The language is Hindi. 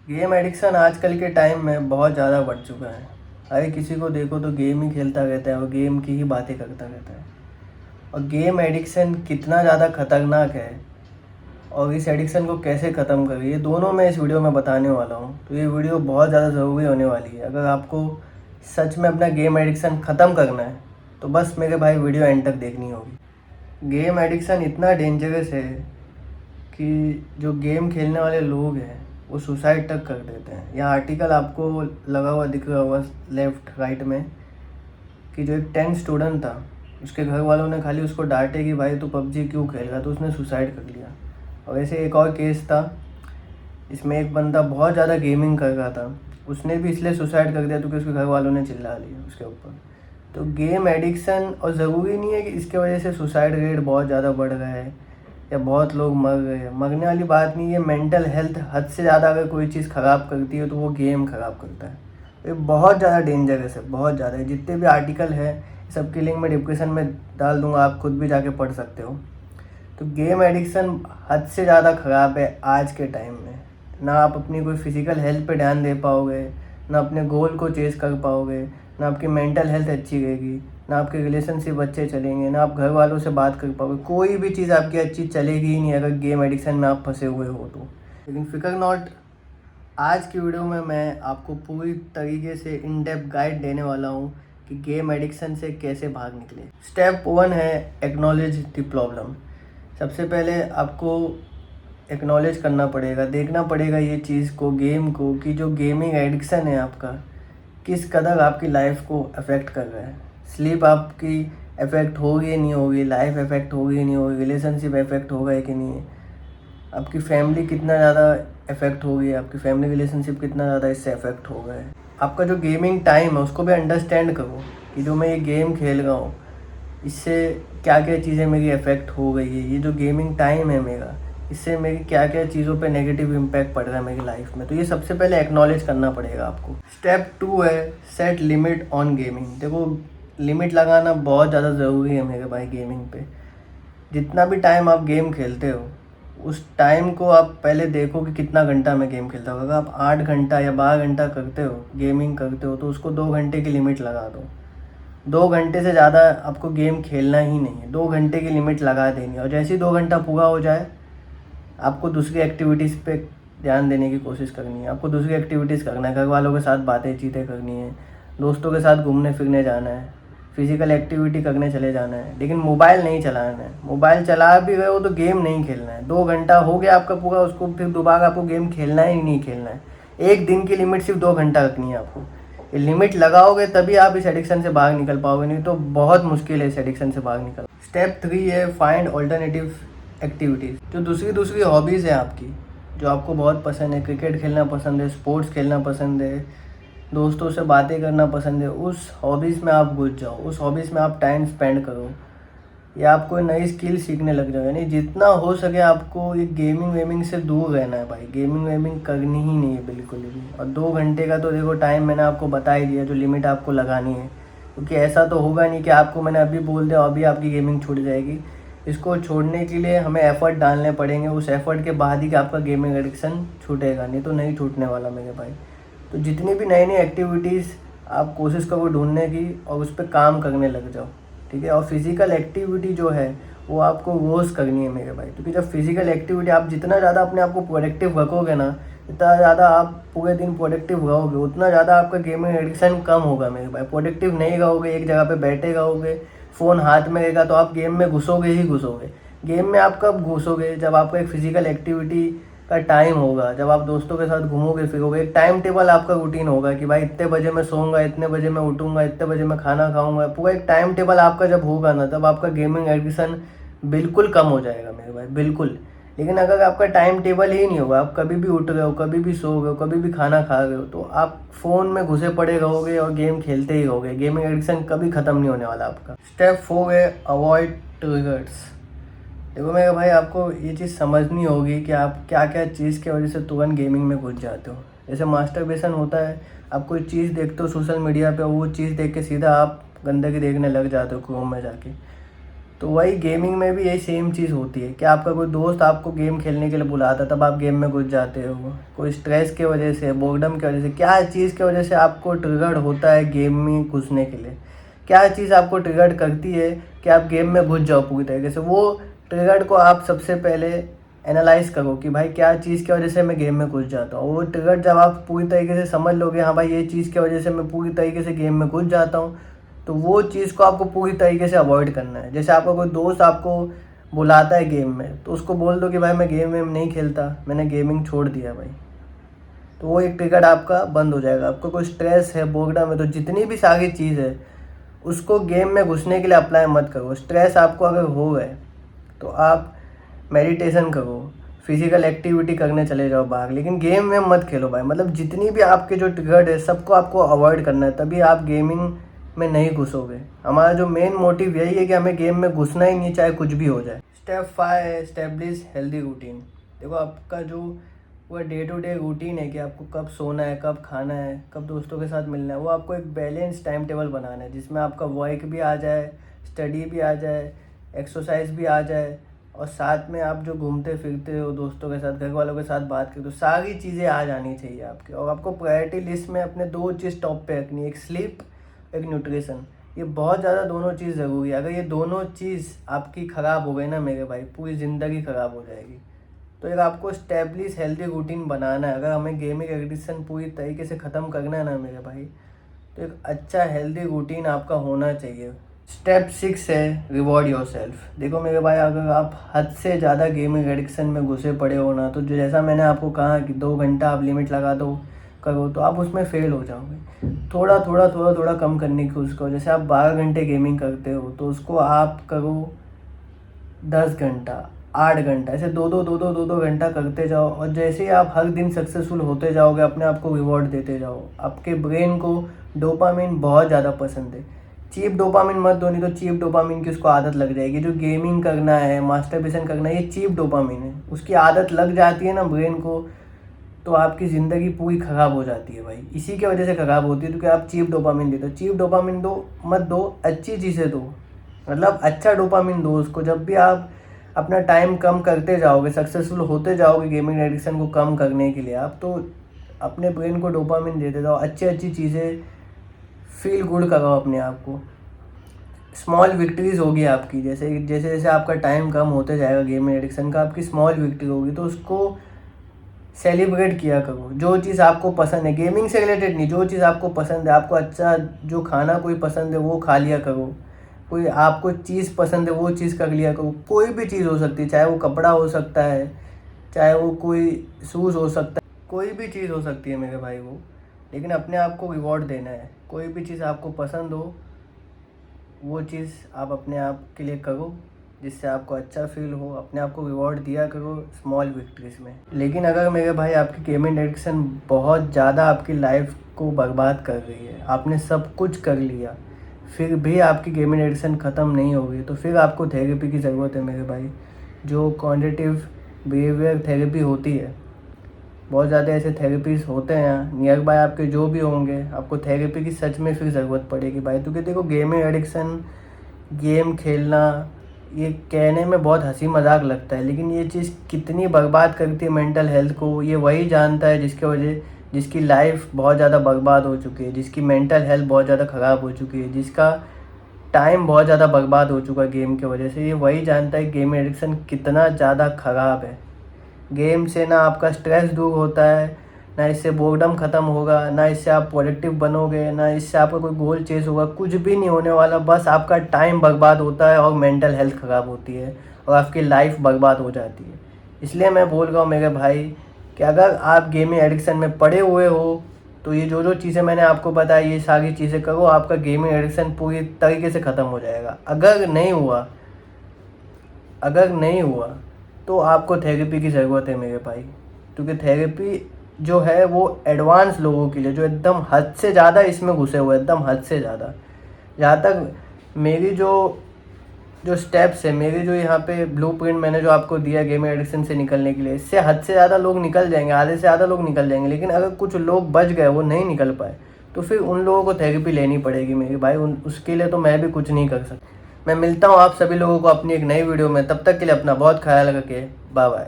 गेम एडिक्शन आजकल के टाइम में बहुत ज़्यादा बढ़ चुका है। हर किसी को देखो तो गेम ही खेलता रहता है और गेम की ही बातें करता रहता है। और गेम एडिक्शन कितना ज़्यादा खतरनाक है और इस एडिक्शन को कैसे ख़त्म करें, ये दोनों मैं इस वीडियो में बताने वाला हूँ। तो ये वीडियो बहुत ज़्यादा ज़रूरी होने वाली है। अगर आपको सच में अपना गेम एडिक्शन ख़त्म करना है तो बस मेरे भाई वीडियो एंड तक देखनी होगी। गेम एडिक्शन इतना डेंजरस है कि जो गेम खेलने वाले लोग हैं वो सुसाइड तक कर देते हैं। यह आर्टिकल आपको लगा हुआ दिख रहा होगा लेफ्ट राइट में कि जो एक 10th स्टूडेंट था, उसके घर वालों ने खाली उसको डांटे कि भाई तू पबजी क्यों खेल रहा, तो उसने सुसाइड कर लिया। और ऐसे एक और केस था, इसमें एक बंदा बहुत ज़्यादा गेमिंग कर रहा था, उसने भी इसलिए सुसाइड कर दिया क्योंकि उसके घर वालों ने चिल्ला लिया उसके ऊपर। तो गेम एडिक्शन, और ज़रूरी नहीं है कि इसके वजह से सुसाइड रेट बहुत ज़्यादा बढ़ रहा है या बहुत लोग मर रहे हैं। मरने वाली बात नहीं है, मेंटल हेल्थ हद से ज़्यादा अगर कोई चीज़ ख़राब करती है तो वो गेम ख़राब करता है। ये बहुत ज़्यादा डेंजरस है, बहुत ज़्यादा है। जितने भी आर्टिकल है सबकी लिंक मैं डिस्क्रिप्शन में डाल दूँगा, आप खुद भी जाके पढ़ सकते हो। तो गेम एडिक्शन हद से ज़्यादा ख़राब है आज के टाइम में। ना आप अपनी कोई फिज़िकल हेल्थ पे ध्यान दे पाओगे, ना अपने गोल को चेज़ कर पाओगे, ना आपकी मेंटल हेल्थ अच्छी रहेगी, ना आपके रिलेशनशिप अच्छे चलेंगे, ना आप घर वालों से बात कर पाओगे। कोई भी चीज़ आपकी अच्छी चलेगी ही नहीं अगर गेम एडिक्शन में आप फंसे हुए हो तो। लेकिन फिकर नॉट, आज की वीडियो में मैं आपको पूरी तरीके से इन डेप्थ गाइड देने वाला हूँ कि गेम एडिक्शन से कैसे बाहर निकले। स्टेप 1 है एक्नॉलेज द प्रॉब्लम। सबसे पहले आपको एक्नॉलेज करना पड़ेगा, देखना पड़ेगा ये चीज़ को, गेम को, कि जो गेमिंग एडिक्शन है आपका किस कदर आपकी लाइफ को अफेक्ट कर रहा है। स्लीप आपकी अफेक्ट होगी नहीं होगी, लाइफ अफेक्ट होगी नहीं होगी, रिलेशनशिप अफेक्ट होगा है कि नहीं है, आपकी फैमिली कितना ज़्यादा अफेक्ट होगी, आपकी फैमिली रिलेशनशिप कितना ज़्यादा इससे अफेक्ट हो गया है। आपका जो गेमिंग टाइम है उसको भी अंडरस्टैंड करो कि जो मैं ये गेम खेल रहा हूँ इससे क्या क्या चीज़ें मेरी अफेक्ट हो गई है। ये जो गेमिंग टाइम है मेरा, इससे मेरी क्या क्या चीज़ों पे नेगेटिव इम्पैक्ट पड़ रहा है मेरी लाइफ में। तो ये सबसे पहले एक्नॉलेज करना पड़ेगा आपको। स्टेप 2 है सेट लिमिट ऑन गेमिंग। देखो, लिमिट लगाना बहुत ज़्यादा ज़रूरी है मेरे भाई गेमिंग पे। जितना भी टाइम आप गेम खेलते हो उस टाइम को आप पहले देखो कि कितना घंटा मैं गेम खेलता हूँ। अगर आप 8 घंटा या 12 घंटा करते हो, गेमिंग करते हो, तो उसको 2 घंटे की लिमिट लगा दो। 2 घंटे से ज़्यादा आपको गेम खेलना ही नहीं है, 2 घंटे की लिमिट लगा देनी है। और जैसे ही 2 घंटा पूरा हो जाए आपको दूसरी एक्टिविटीज़ पे ध्यान देने की कोशिश करनी है। आपको दूसरी एक्टिविटीज़ करना है, घर वालों के साथ बातें चीतें करनी है, दोस्तों के साथ घूमने फिरने जाना है, फिजिकल एक्टिविटी करने चले जाना है, लेकिन मोबाइल नहीं चलाना है। मोबाइल चला भी रहे हो तो गेम नहीं खेलना है। 2 घंटा हो गया आपका पूरा, उसको फिर दोबारा आपको गेम खेलना ही नहीं खेलना है। एक दिन की लिमिट सिर्फ 2 घंटा रखनी है आपको। ये लिमिट लगाओगे तभी आप इस एडिक्शन से बाहर निकल पाओगे, नहीं तो बहुत मुश्किल है इस एडिक्शन से बाहर निकल। स्टेप 3 है फाइंड ऑल्टरनेटिव एक्टिविटीज़। जो दूसरी दूसरी हॉबीज़ है आपकी, जो आपको बहुत पसंद है, क्रिकेट खेलना पसंद है, स्पोर्ट्स खेलना पसंद है, दोस्तों से बातें करना पसंद है, उस हॉबीज़ में आप घुस जाओ, उस हॉबीज़ में आप टाइम स्पेंड करो, या आप कोई नई स्किल सीखने लग जाओ। यानी जितना हो सके आपको ये गेमिंग वेमिंग से दूर रहना है भाई। गेमिंग वेमिंग करनी ही नहीं है बिल्कुल भी। और 2 घंटे का तो देखो टाइम मैंने आपको बता ही दिया, जो लिमिट आपको लगानी है। क्योंकि ऐसा तो होगा नहीं कि आपको मैंने अभी बोल दिया अभी आपकी गेमिंग छूट जाएगी। इसको छोड़ने के लिए हमें एफ़र्ट डालने पड़ेंगे, उस एफ़र्ट के बाद ही कि आपका गेमिंग एडिक्शन छूटेगा, नहीं तो नहीं छूटने वाला मेरे भाई। तो जितनी भी नई नई एक्टिविटीज़ आप कोशिश करो ढूंढने की और उस पर काम करने लग जाओ, ठीक है। और फिज़िकल एक्टिविटी जो है वो आपको रोज़ करनी है मेरे भाई। क्योंकि जब फिज़िकल एक्टिविटी आप जितना ज़्यादा अपने आप को प्रोडक्टिव रखोगे ना, जितना ज़्यादा आप पूरे दिन प्रोडक्टिव रहोगे उतना ज़्यादा आपका गेमिंग एडिक्शन कम होगा मेरे भाई। प्रोडक्टिव नहीं रहोगे, एक जगह पे बैठे रहोगे, फ़ोन हाथ में रहेगा, तो आप गेम में घुसोगे ही घुसोगे। गेम में आप कब घुसोगे? जब आपका एक फिज़िकल एक्टिविटी का टाइम होगा, जब आप दोस्तों के साथ घूमोगे फिरोगे। एक टाइम टेबल आपका रूटीन होगा कि भाई इतने बजे मैं सोऊंगा, इतने बजे मैं उठूंगा, इतने बजे मैं खाना खाऊंगा। पूरा एक टाइम टेबल आपका जब होगा ना, तब आपका गेमिंग एडिक्शन बिल्कुल कम हो जाएगा मेरे भाई, बिल्कुल। लेकिन अगर आपका टाइम टेबल ही नहीं होगा, आप कभी भी उठ रहे हो, कभी भी सो रहे हो, कभी भी खाना खा रहे हो, तो आप फ़ोन में घुसे पड़े रहोगे और गेम खेलते ही रहोगे। गेमिंग एडिक्शन कभी ख़त्म नहीं होने वाला आपका। स्टेप 4 है अवॉइड ट्रिगर्स। देखो मेरे भाई, आपको ये चीज़ समझनी होगी कि आप क्या क्या चीज़ की वजह से तुरंत गेमिंग में घुस जाते हो। जैसे मास्टरबेशन होता है, आप कोई चीज़ देखते हो सोशल मीडिया पे, वो चीज़ देख के सीधा आप गंदगी देखने लग जाते हो क्रोम में जाके। तो वही गेमिंग में भी यही सेम चीज़ होती है कि आपका कोई दोस्त आपको गेम खेलने के लिए बुलाता है, तब आप गेम में घुस जाते हो। कोई स्ट्रेस की वजह से, बोर्डम की वजह से, क्या चीज़ की वजह से आपको ट्रिगर होता है गेम में घुसने के लिए, क्या चीज़ आपको ट्रिगर करती है कि आप गेम में घुस जाओ पूरी तरीके से। वो ट्रिगर को आप सबसे पहले एनालाइज करो कि भाई क्या चीज़ की वजह से मैं गेम में घुस जाता हूँ। वो ट्रिगर जब आप पूरी तरीके से समझ लोगे, हाँ भाई ये चीज़ की वजह से मैं पूरी तरीके से गेम में घुस जाता हूँ, तो वो चीज़ को आपको पूरी तरीके से अवॉइड करना है। जैसे आपका कोई दोस्त आपको बुलाता है गेम में, तो उसको बोल दो कि भाई मैं गेम में नहीं खेलता, मैंने गेमिंग छोड़ दिया भाई। तो वो एक ट्रिगर आपका बंद हो जाएगा। आपको कोई स्ट्रेस है, बोर्डम है, तो जितनी भी सारी चीज़ है उसको गेम में घुसने के लिए अप्लाई मत करो। स्ट्रेस आपको अगर हो गए तो आप मेडिटेशन करो, फिजिकल एक्टिविटी करने चले जाओ बाहर, लेकिन गेम में मत खेलो भाई। मतलब जितनी भी आपके जो ट्रिगर है सबको आपको अवॉइड करना है, तभी आप गेमिंग में नहीं घुसोगे। हमारा जो मेन मोटिव यही है कि हमें गेम में घुसना ही नहीं, चाहे कुछ भी हो जाए। स्टेप 5 है एस्टेब्लिश हेल्दी रूटीन। देखो आपका जो वो डे टू डे रूटीन है कि आपको कब सोना है, कब खाना है, कब दोस्तों के साथ मिलना है, वो आपको एक बैलेंस टाइम टेबल बनाना है जिसमें आपका वर्क भी आ जाए, स्टडी भी आ जाए, एक्सरसाइज भी आ जाए, और साथ में आप जो घूमते फिरते हो दोस्तों के साथ, घर वालों के साथ बात करते हो, सारी चीज़ें आ जानी चाहिए आपके। और आपको प्रायोरिटी लिस्ट में अपने 2 चीज़ टॉप पे रखनी है, एक स्लीप, एक न्यूट्रिशन। ये बहुत ज़्यादा दोनों चीज़ ज़रूरी है। अगर ये दोनों चीज़ आपकी ख़राब हो गई ना मेरे भाई, पूरी ज़िंदगी ख़राब हो जाएगी। तो एक आपको स्टेब्लिश हेल्दी रूटीन बनाना है। अगर हमें गेमिंग एडिक्शन पूरी तरीके से ख़त्म करना है ना मेरे भाई, तो एक अच्छा हेल्दी रूटीन आपका होना चाहिए। स्टेप 6 है रिवॉर्ड योरसेल्फ। देखो मेरे भाई, अगर आप हद से ज़्यादा गेमिंग एडिक्शन में घुसे पड़े हो ना, तो जो जैसा मैंने आपको कहा कि 2 घंटा आप लिमिट लगा दो करो, तो आप उसमें फेल हो जाओगे। थोड़ा कम करने की कोशिश करो। जैसे आप 12 घंटे गेमिंग करते हो तो उसको आप करो 10 घंटा, 8 घंटा, ऐसे दो घंटा करते जाओ। और जैसे ही आप हर दिन सक्सेसफुल होते जाओगे, अपने आप को रिवॉर्ड देते जाओ। आपके ब्रेन को डोपामिन बहुत ज़्यादा पसंद है। चीप डोपामिन मत दो, नहीं तो चीप डोपामिन की उसको आदत लग जाएगी। जो गेमिंग करना है, मास्टरबेशन करना है, ये चीप डोपामिन है। उसकी आदत लग जाती है ना ब्रेन को, तो आपकी ज़िंदगी पूरी ख़राब हो जाती है भाई। इसी की वजह से ख़राब होती है, क्योंकि आप चीप डोपामिन देते हो। चीप डोपामिन मत दो, अच्छी चीज़ें दो, मतलब अच्छा डोपामिन दो उसको। जब भी आप अपना टाइम कम करते जाओगे, सक्सेसफुल होते जाओगे गेमिंग एडिक्शन को कम करने के लिए, आप तो अपने ब्रेन को डोपामिन देते जाओ। अच्छी चीज़ें फील गुड कराओ अपने आप को। स्मॉल विक्ट्रीज होगी आपकी, जैसे जैसे जैसे आपका टाइम कम होते जाएगा गेमिंग एडिक्शन का, आपकी स्मॉल विक्ट्री होगी, तो उसको सेलिब्रेट किया करो। जो चीज़ आपको पसंद है, गेमिंग से रिलेटेड नहीं, जो चीज़ आपको पसंद है, आपको अच्छा जो खाना कोई पसंद है वो खा लिया करो। कोई आपको चीज़ पसंद है वो चीज़ कर लिया करो। कोई भी चीज़ हो सकती है, चाहे वो कपड़ा हो सकता है, चाहे वो कोई शूज़ हो सकता है, कोई भी चीज़ हो सकती है मेरे भाई वो। लेकिन अपने आप को रिवॉर्ड देना है। कोई भी चीज़ आपको पसंद हो वो चीज़ आप अपने आप के लिए करो, जिससे आपको अच्छा फील हो। अपने आप को रिवॉर्ड दिया करो स्मॉल विक्ट्रीज में। लेकिन अगर मेरे भाई आपकी गेमिंग एडिक्शन बहुत ज़्यादा आपकी लाइफ को बर्बाद कर रही है, आपने सब कुछ कर लिया, फिर भी आपकी गेमिंग एडिक्शन ख़त्म नहीं होगी, तो फिर आपको थेरेपी की ज़रूरत है मेरे भाई। जो कॉग्निटिव बिहेवियर थेरेपी होती है, बहुत ज़्यादा ऐसे थेरेपीज होते हैं यहाँ नियर बाय आपके, जो भी होंगे, आपको थेरेपी की सच में फिर ज़रूरत पड़ेगी भाई। क्योंकि देखो गेमिंग एडिक्शन, गेम खेलना, ये कहने में बहुत हंसी मजाक लगता है, लेकिन ये चीज़ कितनी बर्बाद करती है मेंटल हेल्थ को, ये वही जानता है जिसकी लाइफ बहुत ज़्यादा बर्बाद हो चुकी है, जिसकी मेंटल हेल्थ बहुत ज़्यादा ख़राब हो चुकी है, जिसका टाइम बहुत ज़्यादा बर्बाद हो चुका है गेम की वजह से। ये वही जानता है गेम एडिक्शन कितना ज़्यादा ख़राब है। गेम से ना आपका स्ट्रेस दूर होता है, ना इससे बोर्डम ख़त्म होगा, ना इससे आप प्रोडक्टिव बनोगे, ना इससे आपका कोई गोल चेज होगा, कुछ भी नहीं होने वाला। बस आपका टाइम बर्बाद होता है और मेंटल हेल्थ ख़राब होती है और आपकी लाइफ बर्बाद हो जाती है। इसलिए मैं बोल रहा हूँ मेरे भाई कि अगर आप गेमिंग एडिक्शन में पड़े हुए हो, तो ये जो चीज़ें मैंने आपको बताई, ये सारी चीज़ें करो, आपका गेमिंग एडिक्शन पूरी तरीके से ख़त्म हो जाएगा। अगर नहीं हुआ तो आपको थेरेपी की ज़रूरत है मेरे भाई। क्योंकि थेरेपी जो है वो एडवांस लोगों के लिए, जो एकदम हद से ज़्यादा इसमें घुसे हुए, एकदम हद से ज़्यादा। जहाँ तक मेरी जो स्टेप्स है, मेरी जो यहाँ पे ब्लूप्रिंट मैंने जो आपको दिया गेमिंग एडिक्शन से निकलने के लिए, इससे हद से ज़्यादा लोग निकल जाएंगे, आधे से ज़्यादा लोग निकल जाएंगे। लेकिन अगर कुछ लोग बच गए, वो नहीं निकल पाए, तो फिर उन लोगों को थेरेपी लेनी पड़ेगी मेरे भाई। उसके लिए तो मैं भी कुछ नहीं कर सकता। मैं मिलता हूँ आप सभी लोगों को अपनी एक नई वीडियो में। तब तक के लिए अपना बहुत ख्याल रखिए। Bye bye.